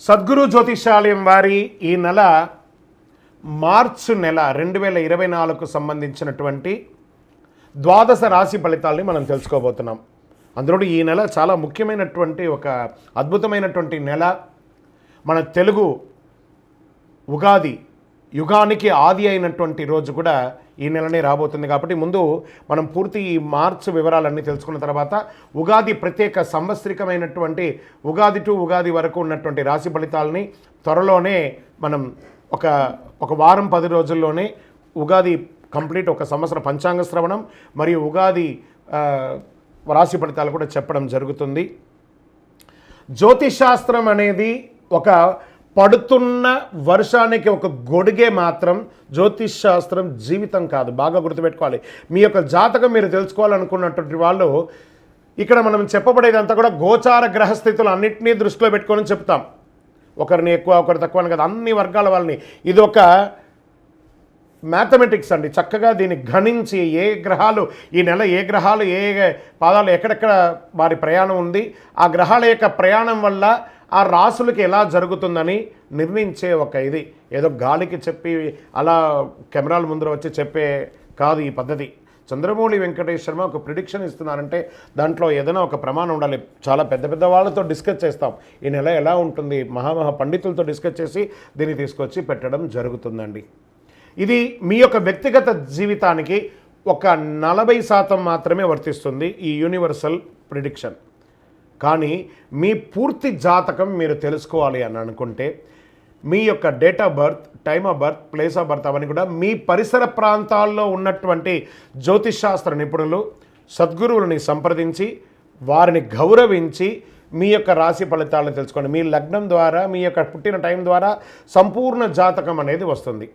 సద్గురు జ్యోతిషాలయం వారి ఈ నెల మార్చి నెల 2024కు సంబంధించినటువంటి ద్వాదశ రాశి ఫలితాలని మనం తెలుసుకోబోతున్నాం. అందులో ఈ నెల చాలా ముఖ్యమైనటువంటి ఒక అద్భుతమైనటువంటి నెల. మన తెలుగు ఉగాది యుగానికి ఆది అయినటువంటి రోజు కూడా ఈ నెలనే రాబోతుంది. కాబట్టి ముందు మనం పూర్తి ఈ మార్చ్ వివరాలన్నీ తెలుసుకున్న తర్వాత ఉగాది ప్రత్యేక సంవత్సరికమైనటువంటి ఉగాది టు ఉగాది వరకు ఉన్నటువంటి రాశి ఫలితాలని త్వరలోనే మనం ఒక వారం 10 రోజుల్లోనే ఉగాది కంప్లీట్ ఒక సంవత్సర పంచాంగ శ్రవణం మరియు ఉగాది రాశి ఫలితాలు కూడా చెప్పడం జరుగుతుంది. జ్యోతిషాస్త్రం అనేది ఒక పడుతున్న వర్షానికి ఒక గొడుగే మాత్రం. జ్యోతిష్ శాస్త్రం జీవితం కాదు, బాగా గుర్తుపెట్టుకోవాలి. మీ యొక్క జాతకం మీరు తెలుసుకోవాలనుకున్నటువంటి వాళ్ళు ఇక్కడ మనం చెప్పబడేదంతా కూడా గోచార గ్రహస్థితులు అన్నింటినీ దృష్టిలో పెట్టుకొని చెప్తాం. ఒకరిని ఎక్కువ ఒకరు తక్కువ అని కదా, అన్ని వర్గాల వాళ్ళని. ఇది ఒక మ్యాథమెటిక్స్ అండి. చక్కగా దీన్ని గణించి ఏ గ్రహాలు ఈ నెల ఏ గ్రహాలు ఏ పాదాలు ఎక్కడెక్కడ వారి ప్రయాణం ఉంది, ఆ గ్రహాల యొక్క ప్రయాణం వల్ల ఆ రాసులకి ఎలా జరుగుతుందని నిర్ణయించే ఒక ఇది. ఏదో గాలికి చెప్పి అలా కెమెరాల ముందర వచ్చి చెప్పే కాదు ఈ పద్ధతి. చంద్రమౌళి వెంకటేష్ శర్మ ఒక ప్రిడిక్షన్ ఇస్తున్నారంటే దాంట్లో ఏదైనా ఒక ప్రమాణం ఉండాలి. చాలా పెద్ద పెద్ద వాళ్ళతో డిస్కస్ చేస్తాం ఈ నెల ఎలా ఉంటుంది, మహామహా పండితులతో డిస్కస్ చేసి దీన్ని తీసుకొచ్చి పెట్టడం జరుగుతుందండి. ఇది మీ యొక్క వ్యక్తిగత జీవితానికి ఒక 40% మాత్రమే వర్తిస్తుంది ఈ యూనివర్సల్ ప్రిడిక్షన్. కానీ మీ పూర్తి జాతకం మీరు తెలుసుకోవాలి అని అనుకుంటే మీ యొక్క date of birth, time of birth, place of birth అవన్నీ కూడా మీ పరిసర ప్రాంతాల్లో ఉన్నటువంటి జ్యోతిషాస్త్ర నిపుణులు సద్గురువులని సంప్రదించి వారిని గౌరవించి మీ యొక్క రాశి ఫలితాలను తెలుసుకోండి. మీ లగ్నం ద్వారా మీ యొక్క పుట్టిన టైం ద్వారా సంపూర్ణ జాతకం అనేది వస్తుంది.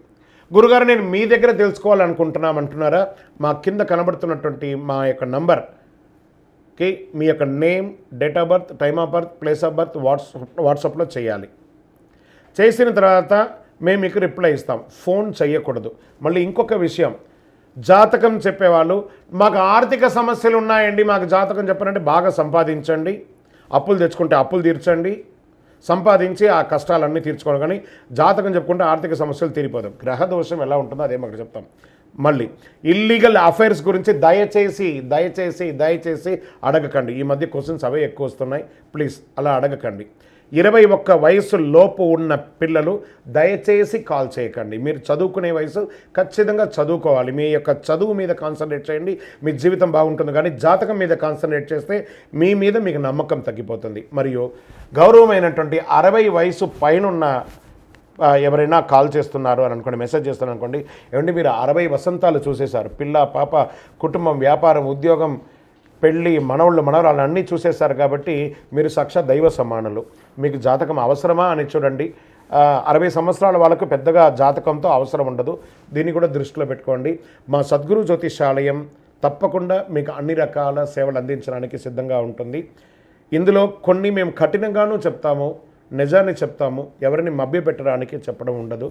గురుగారు నేను మీ దగ్గర తెలుసుకోవాలనుకుంటున్నామంటున్నారా? మా కింద కనబడుతున్నటువంటి మా యొక్క నంబర్కి మీ యొక్క name, date of birth, time of birth, place of birth వాట్సాప్లో చేయాలి. చేసిన తర్వాత మేము మీకు రిప్లై ఇస్తాం. ఫోన్ చేయకూడదు. మళ్ళీ ఇంకొక విషయం, జాతకం చెప్పేవాళ్ళు మాకు ఆర్థిక సమస్యలు ఉన్నాయండి, మాకు జాతకం చెప్పారంటే బాగా సంపాదించండి, అప్పులు తెచ్చుకుంటే అప్పులు తీర్చండి, సంపాదించి ఆ కష్టాలన్నీ తీర్చుకోవడం. కానీ జాతకం చెప్పుకుంటే ఆర్థిక సమస్యలు తీరిపోదు. గ్రహ దోషం ఎలా ఉంటుందో అదే మాకు చెప్తాం. మళ్ళీ ఇల్లీగల్ అఫైర్స్ గురించి దయచేసి అడగకండి. ఈ మధ్య క్వశ్చన్స్ అవే ఎక్కువ వస్తున్నాయి. ప్లీజ్ అలా అడగకండి. 21 వయసు లోపు ఉన్న పిల్లలు దయచేసి కాల్ చేయకండి. మీరు చదువుకునే వయసు ఖచ్చితంగా చదువుకోవాలి. మీ యొక్క చదువు మీద కాన్సన్ట్రేట్ చేయండి, మీ జీవితం బాగుంటుంది. కానీ జాతకం మీద కాన్సన్ట్రేట్ చేస్తే మీ మీద మీకు నమ్మకం తగ్గిపోతుంది. మరియు గౌరవమైనటువంటి 60 వయసు పైనున్న ఎవరైనా కాల్ చేస్తున్నారు అని అనుకోండి, మెసేజ్ చేస్తున్నారు అనుకోండి, ఏమంటే మీరు 60 వసంతాలు చూసేశారు, పిల్ల పాప కుటుంబం వ్యాపారం ఉద్యోగం పెళ్ళి మనవళ్ళు మనవరాలు అన్నీ చూసేశారు. కాబట్టి మీరు సాక్షాత్ దైవ సమానులు. మీకు జాతకం అవసరమా అని చూడండి. 60 సంవత్సరాల వాళ్ళకు పెద్దగా జాతకంతో అవసరం ఉండదు. దీన్ని కూడా దృష్టిలో పెట్టుకోండి. మా సద్గురు జ్యోతిషాలయం తప్పకుండా మీకు అన్ని రకాల సేవలు అందించడానికి సిద్ధంగా ఉంటుంది. ఇందులో కొన్ని మేము కఠినంగానూ చెప్తాము, నిజాన్ని చెప్తాము, ఎవరిని మభ్యపెట్టడానికి చెప్పడం ఉండదు.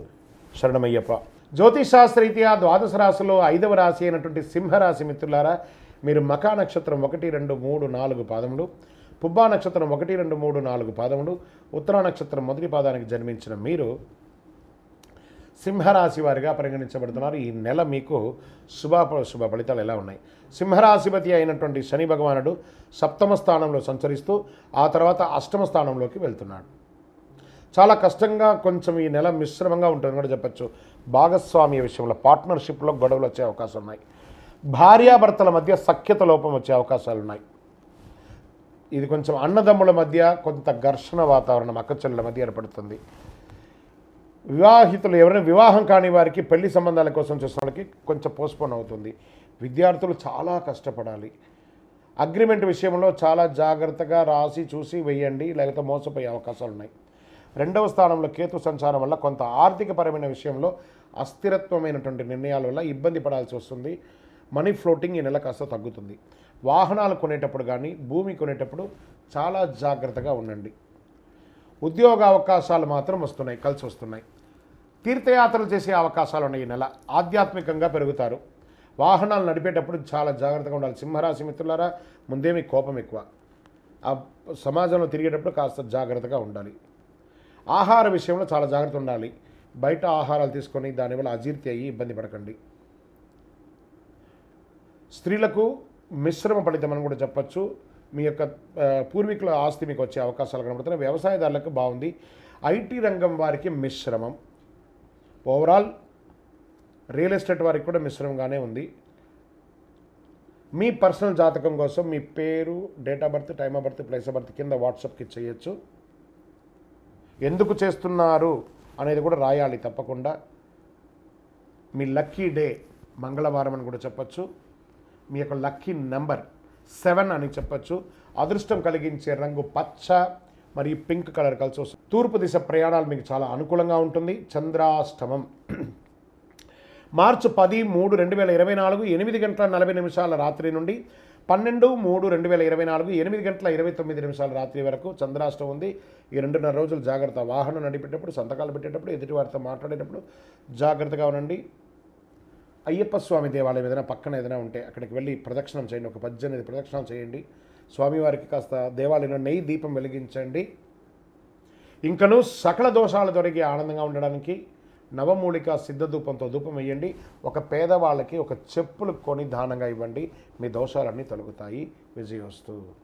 శరణమయ్యప్ప. జ్యోతిషాస్త్రరీత్యా ద్వాదశ రాశిలో 5వ రాశి అయినటువంటి సింహరాశి మిత్రులారా, మీరు మకా నక్షత్రం 1, 2, 3, 4 పాదములు, పుబ్బా నక్షత్రం 1, 2, 3, 4 పాదములు, ఉత్తరా నక్షత్రం మొదటి పాదానికి జన్మించిన మీరు సింహరాశి వారిగా పరిగణించబడుతున్నారు. ఈ నెల మీకు శుభ ఫలితాలు ఎలా ఉన్నాయి? సింహరాశిపతి అయినటువంటి శని భగవానుడు 7వ స్థానంలో సంచరిస్తూ ఆ తర్వాత 8వ స్థానంలోకి వెళ్తున్నాడు. చాలా కష్టంగా కొంచెం ఈ నెల మిశ్రమంగా ఉంటుందని కూడా చెప్పచ్చు. భాగస్వామ్య విషయంలో పార్ట్నర్షిప్లో గొడవలు వచ్చే అవకాశాలు ఉన్నాయి. భార్యాభర్తల మధ్య సఖ్యత లోపం వచ్చే అవకాశాలు ఉన్నాయి. ఇది కొంచెం అన్నదమ్ముల మధ్య కొంత ఘర్షణ వాతావరణం అక్కచెల్లెల మధ్య ఏర్పడుతుంది. వివాహితులు ఎవరైనా వివాహం కాని వారికి పెళ్లి సంబంధాల కోసం చూసిన వాళ్ళకి కొంచెం పోస్ట్పోన్ అవుతుంది. విద్యార్థులు చాలా కష్టపడాలి. అగ్రిమెంట్ విషయంలో చాలా జాగ్రత్తగా రాసి చూసి వేయండి, లేకపోతే మోసపోయే అవకాశాలు ఉన్నాయి. 2వ స్థానంలో కేతు సంచారం వల్ల కొంత ఆర్థికపరమైన విషయంలో అస్థిరత్వమైనటువంటి నిర్ణయాల వల్ల ఇబ్బంది పడాల్సి వస్తుంది. మనీ ఫ్లోటింగ్ ఈ నెల కాస్త తగ్గుతుంది. వాహనాలు కొనేటప్పుడు కానీ భూమి కొనేటప్పుడు చాలా జాగ్రత్తగా ఉండండి. ఉద్యోగ అవకాశాలు మాత్రం వస్తున్నాయి, కలిసి వస్తున్నాయి. తీర్థయాత్రలు చేసే అవకాశాలు ఉన్నాయి. ఈ నెల ఆధ్యాత్మికంగా పెరుగుతారు. వాహనాలు నడిపేటప్పుడు చాలా జాగ్రత్తగా ఉండాలి. సింహరాశి మిత్రులారా, ముందే మీ కోపం ఎక్కువ. ఆ సమాజంలో తిరిగేటప్పుడు కాస్త జాగ్రత్తగా ఉండాలి. ఆహార విషయంలో చాలా జాగ్రత్త ఉండాలి. బయట ఆహారాలు తీసుకొని దానివల్ల అజీర్తి అయ్యి ఇబ్బంది పడకండి. స్త్రీలకు మిశ్రమ ఫలితం అని కూడా చెప్పచ్చు. మీ యొక్క పూర్వీకుల ఆస్తి మీకు వచ్చే అవకాశాలు కనబడుతున్నాయి. వ్యవసాయదారులకు బాగుంది. ఐటీ రంగం వారికి మిశ్రమం. ఓవరాల్ రియల్ ఎస్టేట్ వారికి కూడా మిశ్రమంగానే ఉంది. మీ పర్సనల్ జాతకం కోసం మీ పేరు, date of birth, time of birth, place of birth కింద వాట్సాప్కి చేయొచ్చు. ఎందుకు చేస్తున్నారు అనేది కూడా రాయాలి తప్పకుండా. మీ లక్కీ డే మంగళవారం అని కూడా చెప్పచ్చు. మీ యొక్క లక్కీ నెంబర్ 7 అని చెప్పచ్చు. అదృష్టం కలిగించే రంగు పచ్చ మరియు పింక్ కలర్ కలిసి వస్తుంది. తూర్పు దిశ ప్రయాణాలు మీకు చాలా అనుకూలంగా ఉంటుంది. చంద్రాష్టమం మార్చి 10/3/2024 8:40 రాత్రి నుండి 12/3/2024 8:29 రాత్రి వరకు చంద్రాష్టమం ఉంది. ఈ 2.5 రోజులు జాగ్రత్త. వాహనం నడిపేటప్పుడు, సంతకాలు పెట్టేటప్పుడు, ఎదుటివారితో మాట్లాడేటప్పుడు జాగ్రత్తగా ఉండండి. అయ్యప్ప స్వామి దేవాలయం ఏదైనా పక్కన ఏదైనా ఉంటే అక్కడికి వెళ్ళి ప్రదక్షిణం చేయండి. ఒక 18 ప్రదక్షిణాలు చేయండి. స్వామివారికి కాస్త దేవాలయంలో నెయ్యి దీపం వెలిగించండి. ఇంకనూ సకల దోషాలు తొలగి ఆనందంగా ఉండడానికి నవమూలిక సిద్ధ ధూపంతో ధూపం వేయండి. ఒక పేదవాళ్ళకి ఒక చెప్పులు కొని దానంగా ఇవ్వండి. మీ దోషాలన్నీ తొలగుతాయి. విజయోస్తు.